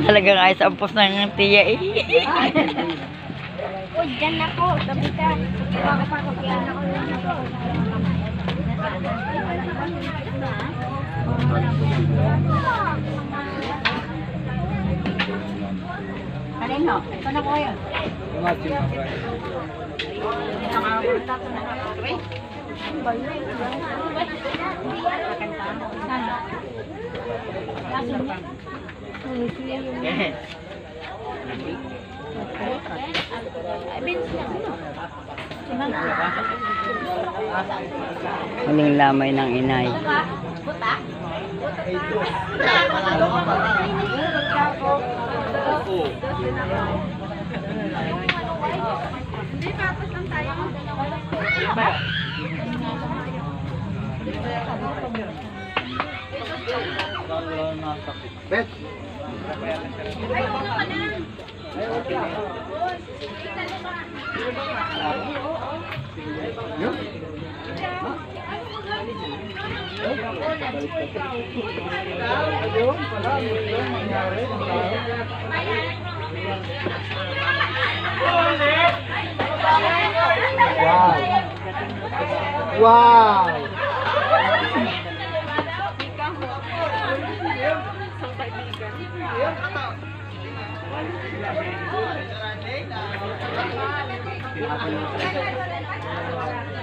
Talagang ayos ang pos ng tiya eh. Uy, dyan na po. Tabi ka. Iwa ka pa ko. Kaya ako lang ako. Kanino? Ito na po kayo. Huling lamay ng inay. Hindi, tapos lang tayo. Bet. Wow. Wow.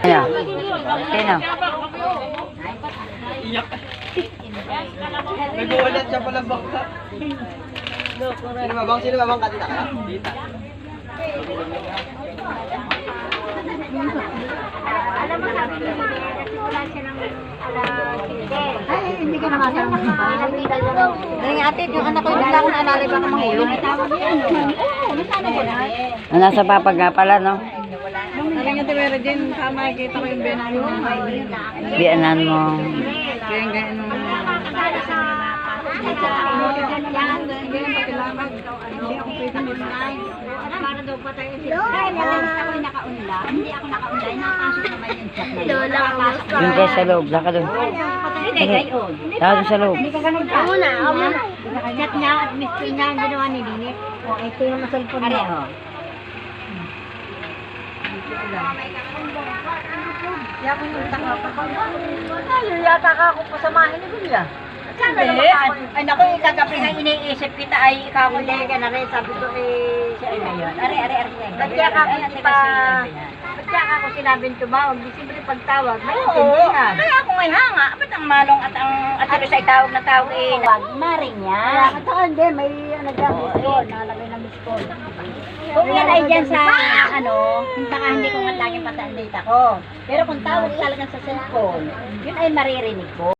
Sino? Sino? Nagulat siya pala baka. Sino ba bang kanina ka? Dita. Alam mo sabi ni wala siya ng ay, hindi ka nakasama ng bahay. Galing ate, yung anak ko yung lang naalala ba ka mahulog? Nasa papag nga pala, no? Sabi nga Timera din, tama, kita ko yung biyanan mo. Biyanan mo. Kaya ganyan mo. Hindi ako pwede mag-live. Para daw pa tayo sila. Ako yung nakaunla. Hindi ako nakaunla. Nakapasok naman yung chat na yun. Doon kayo sa loob. Laka doon. Laka doon sa loob. Hindi ka ganun ka. Muna. Chat niya at miss niya ang ginawa ni Lini. O, ito yung cellphone niya. Pareho. Kaya ako yung taka pa. Ay, yata ka ako pasamahin ni Bilya. Hindi. Ay, naku, kagabi na iniisip kita ay ikaw ulit ka na rin. Sabi ko, siya ay na yun. Are. Ba't kaya ka ako hindi pa... Ba't kaya ka ako sinabing tumawag? Di simple pagtawag. May intindihan. Kaya ako ngayon hanga. Ba't ang manong at ang atiro sa itawag na tawag eh? Maring yan. Kaya ka hindi. May nag-miss call. Nalagay na miss call. Kung yan ay dyan sa baka hindi ko nga laging pata ang data ko. Pero kung tawag talaga sa cellphone, yun ay maririnig ko.